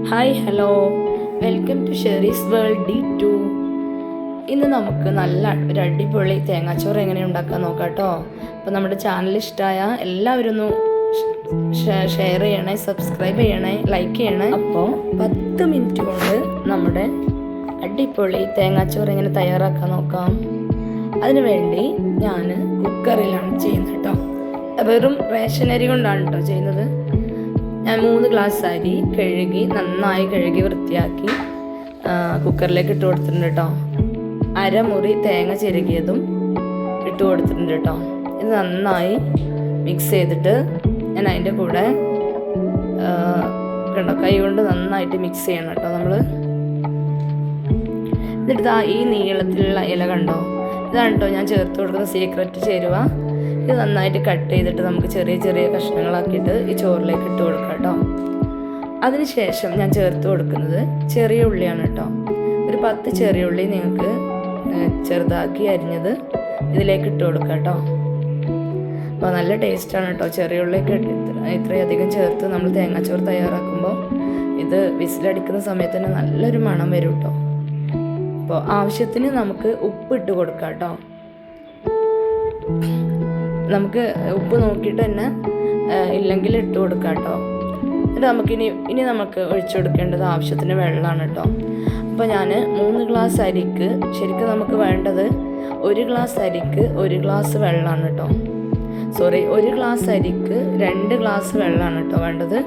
Hi hello, welcome to Sherry's world D2. ഇന്ന് നമുക്ക് നല്ല ഒരു അടിപൊളി തേങ്ങാച്ചോറ് എങ്ങനെ ഉണ്ടാക്കാൻ നോക്കാം കേട്ടോ. അപ്പോൾ നമ്മുടെ ചാനൽ ഇഷ്ടമായ എല്ലാവരും ഒന്ന് ഷെയർ ചെയ്യണേ, സബ്സ്ക്രൈബ് ചെയ്യണേ, ലൈക്ക് ചെയ്യണേ. അപ്പോൾ 10 മിനിറ്റ് കൊണ്ട് നമ്മുടെ അടിപൊളി തേങ്ങാച്ചോറ് എങ്ങനെ തയ്യാറാക്കാൻ നോക്കാം. അതിനു വേണ്ടി ഞാൻ കുക്കറിലാണ് ചെയ്യുന്നത് കേട്ടോ. വെറും റേഷൻ അരി കൊണ്ടാണ് കേട്ടോ ചെയ്യുന്നത്. ഞാൻ 3 ഗ്ലാസ് അരി നന്നായി കഴുകി വൃത്തിയാക്കി കുക്കറിലേക്ക് ഇട്ട് കൊടുത്തിട്ടുണ്ട് കേട്ടോ. അരമുറി തേങ്ങ ചിരകിയതും ഇട്ട് കൊടുത്തിട്ടുണ്ട് കേട്ടോ. ഇത് നന്നായി മിക്സ് ചെയ്തിട്ട് ഞാൻ അതിൻ്റെ കൂടെ കൈ കൊണ്ട് നന്നായിട്ട് മിക്സ് ചെയ്യണം കേട്ടോ നമ്മൾ. എന്നിട്ട് ഈ നീളത്തിലുള്ള ഇല കണ്ടോ, ഇതാണ് കേട്ടോ ഞാൻ ചേർത്ത് കൊടുക്കുന്ന സീക്രട്ട് ചേരുവ. ഇത് നന്നായിട്ട് കട്ട് ചെയ്തിട്ട് നമുക്ക് ചെറിയ ചെറിയ കഷ്ണങ്ങളാക്കിയിട്ട് ഈ ചോറിലേക്ക് ഇട്ട് കൊടുക്കാം കേട്ടോ. അതിനുശേഷം ഞാൻ ചേർത്ത് കൊടുക്കുന്നത് ചെറിയ ഉള്ളിയാണ് കേട്ടോ. ഒരു 10 ചെറിയ ഉള്ളി നിങ്ങൾക്ക് ചെറുതാക്കി അരിഞ്ഞത് ഇതിലേക്ക് ഇട്ട് കൊടുക്കാം കേട്ടോ. അപ്പോൾ നല്ല ടേസ്റ്റാണ് കേട്ടോ. ചെറിയ ഉള്ളിയൊക്കെ ഇത്രയധികം ചേർത്ത് നമ്മൾ തേങ്ങാച്ചോറ് തയ്യാറാക്കുമ്പോൾ ഇത് വിസിലടിക്കുന്ന സമയത്ത് തന്നെ നല്ലൊരു മണം വരും കേട്ടോ. അപ്പോൾ ആവശ്യത്തിന് നമുക്ക് ഉപ്പ് ഇട്ട് കൊടുക്കാം കേട്ടോ. നമുക്ക് ഉപ്പ് നോക്കിയിട്ട് തന്നെ ഇല്ലെങ്കിൽ ഇട്ട് കൊടുക്കാം കേട്ടോ. എന്നിട്ട് നമുക്കിനി നമുക്ക് ഒഴിച്ചു കൊടുക്കേണ്ടത് ആവശ്യത്തിന് വെള്ളമാണ് കേട്ടോ. അപ്പോൾ ഞാൻ 3 ഗ്ലാസ് അരിക്ക് ശരിക്കും നമുക്ക് വേണ്ടത് 1 ഗ്ലാസ് അരിക്ക് 1 ഗ്ലാസ് വെള്ളമാണ് കേട്ടോ. 1 ഗ്ലാസ് അരിക്ക് 2 ഗ്ലാസ് വെള്ളമാണ് കേട്ടോ വേണ്ടത്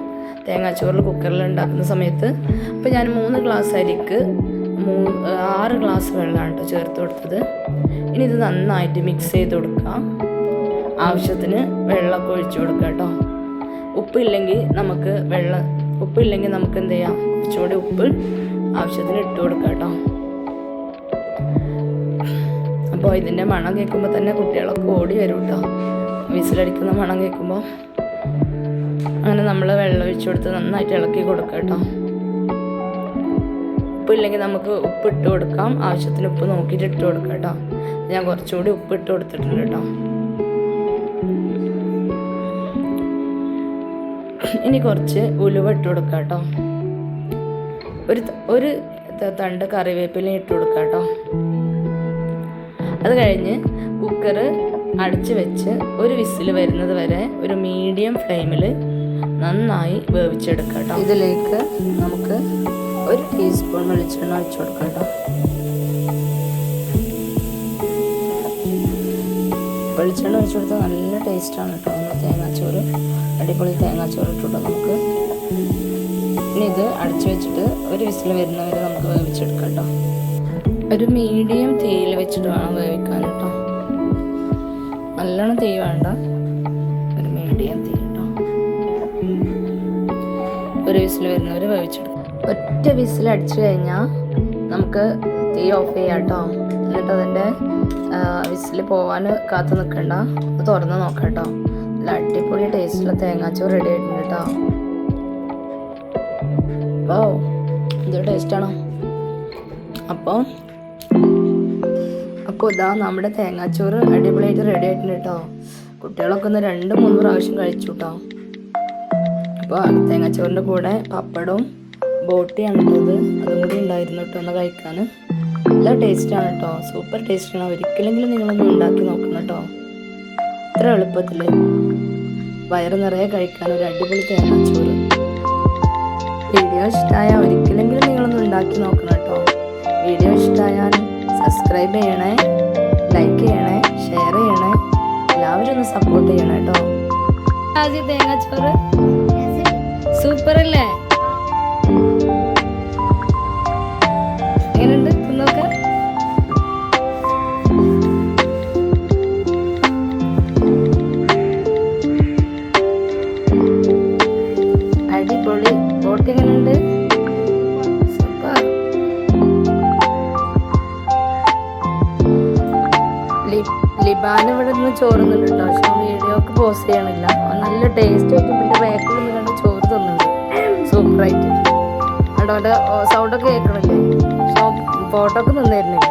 തേങ്ങാച്ചോറിൽ കുക്കറിൽ ഉണ്ടാക്കുന്ന സമയത്ത്. അപ്പോൾ ഞാൻ 3 ഗ്ലാസ് അരിക്ക് 6 ഗ്ലാസ് വെള്ളമാണ് കേട്ടോ ചേർത്ത് കൊടുത്തത്. ഇനി ഇത് നന്നായിട്ട് മിക്സ് ചെയ്ത് കൊടുക്കാം. ആവശ്യത്തിന് വെള്ളമൊക്കെ ഒഴിച്ചു കൊടുക്കുക കേട്ടോ. ഉപ്പില്ലെങ്കിൽ നമുക്ക് എന്ത് ചെയ്യാം, കുറച്ചുകൂടി ഉപ്പ് ആവശ്യത്തിന് ഇട്ട് കൊടുക്കുക കേട്ടോ. അപ്പോൾ ഇതിൻ്റെ മണം കേൾക്കുമ്പോൾ തന്നെ കുട്ടികളൊക്കെ ഓടി വരും കേട്ടോ. വിസിലടിക്കുന്ന മണം കേൾക്കുമ്പോൾ അങ്ങനെ നമ്മൾ വെള്ളം ഒഴിച്ചു കൊടുത്ത് നന്നായിട്ട് ഇളക്കി കൊടുക്കുക കേട്ടോ. ഉപ്പില്ലെങ്കിൽ നമുക്ക് ഉപ്പ് ഇട്ട് കൊടുക്കാം. ആവശ്യത്തിന് ഉപ്പ് നോക്കിയിട്ട് ഇട്ട് കൊടുക്കുക കേട്ടോ. ഞാൻ കുറച്ചുകൂടി ഉപ്പ് ഇട്ട് കൊടുത്തിട്ടുണ്ട് കേട്ടോ. ഇനി കുറച്ച് ഉലുവ ഇട്ട് കൊടുക്കാം കേട്ടോ. ഒരു തണ്ട് കറിവേപ്പില ഇട്ട് കൊടുക്കാം കേട്ടോ. അത് കഴിഞ്ഞ് കുക്കർ അടച്ച് വെച്ച് ഒരു വിസിൽ വരുന്നത് വരെ ഒരു മീഡിയം ഫ്ലെയിമിൽ നന്നായി വേവിച്ചെടുക്കാം കേട്ടോ. ഇതിലേക്ക് നമുക്ക് 1 ടീസ്പൂൺ വെളിച്ചെണ്ണ ഒഴിച്ചു കൊടുക്കാം കേട്ടോ. വെളിച്ചെണ്ണ ഒഴിച്ചു കൊടുത്താൽ നല്ല ടേസ്റ്റാണ് കേട്ടോ. നമ്മൾ തേങ്ങാച്ചോറ് അടിപൊളി തേങ്ങാച്ചോറ് ഇട്ടിട്ടോ നമുക്ക്. ഇനി ഇത് അടച്ചു വെച്ചിട്ട് ഒരു വിസിൽ വരുന്നവരെ നമുക്ക് വേവിച്ചെടുക്കാം കേട്ടോ. ഒരു മീഡിയം തീയിൽ വെച്ചിട്ട് വേണം വേവിക്കാൻ കേട്ടോ. നല്ലോണം തീ വേണ്ട, ഒരു മീഡിയം തീ കേട്ടോ. ഒരു വിസിൽ വരുന്നവരെ വേവിച്ചെടുക്കാം. ഒറ്റ വിസിൽ അടിച്ചു കഴിഞ്ഞാൽ നമുക്ക് തീ ഓഫ് ചെയ്യാം കേട്ടോ. എന്നിട്ട് അതിൻ്റെ വിസിൽ പോകാൻ കാത്തു നിൽക്കണ്ട, തുറന്ന് നോക്കാം കേട്ടോ. നല്ല അടിപൊളി ടേസ്റ്റുള്ള തേങ്ങാച്ചോറ് റെഡി ആയിട്ടുണ്ട് കേട്ടോ. ഓ ഇതൊരു ടേസ്റ്റാണോ. അപ്പോൾ ഇതാ നമ്മുടെ തേങ്ങാച്ചോറ് അടിപൊളിയായിട്ട് റെഡി ആയിട്ടുണ്ട് കേട്ടോ. കുട്ടികളൊക്കെ ഒന്ന് 2-3 പ്രാവശ്യം കഴിച്ചു കേട്ടോ. അപ്പോൾ തേങ്ങാച്ചോറിൻ്റെ കൂടെ പപ്പടവും ബോട്ടിയാണ് ഇട്ടത്, അതും കൂടി ഉണ്ടായിരുന്നു കേട്ടോ ഒന്ന് കഴിക്കാൻ. നല്ല ടേസ്റ്റാണ് കേട്ടോ, സൂപ്പർ ടേസ്റ്റാണ്. ഒരിക്കലെങ്കിലും നിങ്ങളൊന്ന് ഉണ്ടാക്കി നോക്കണം കേട്ടോ. ഇത്ര എളുപ്പത്തിൽ വയറ് നിറയെ കഴിക്കാൻ ഒരു അടിപൊളി തേങ്ങാച്ചോറ്. വീഡിയോ ഇഷ്ടമായാൽ ഒരിക്കലെങ്കിലും നിങ്ങളൊന്ന് ഉണ്ടാക്കി നോക്കണം കേട്ടോ. വീഡിയോ ഇഷ്ടമായാൽ സബ്സ്ക്രൈബ് ചെയ്യണേ, ലൈക്ക് ചെയ്യണേ, ഷെയർ ചെയ്യണേ, എല്ലാവരും ഒന്ന് സപ്പോർട്ട് ചെയ്യണം കേട്ടോ. തേങ്ങാച്ചോറ് സൂപ്പർ അല്ലേ? എങ്ങനെയുണ്ട് തിന്നോക്കെ? അടിപൊളി. ബോട്ട് എങ്ങനെയുണ്ട്? സൂപ്പർ. ലിബാൻ ഇവിടെ നിന്ന് ചോറുന്നുണ്ട് കേട്ടോ. പക്ഷെ വീഡിയോ ഒക്കെ പോസ്റ്റ് ചെയ്യണില്ല. നല്ല ടേസ്റ്റ് ആയിട്ട് പിന്നെ ബാക്കിൽ നിന്ന് കണ്ട് ചോറ് തന്നുണ്ട് സൂപ്പറായിട്ട്. അവിടെ സൗണ്ടൊക്കെ കേൾക്കണില്ലേ? ഫോട്ടോ ഒക്കെ നിന്നിരുന്നില്ല.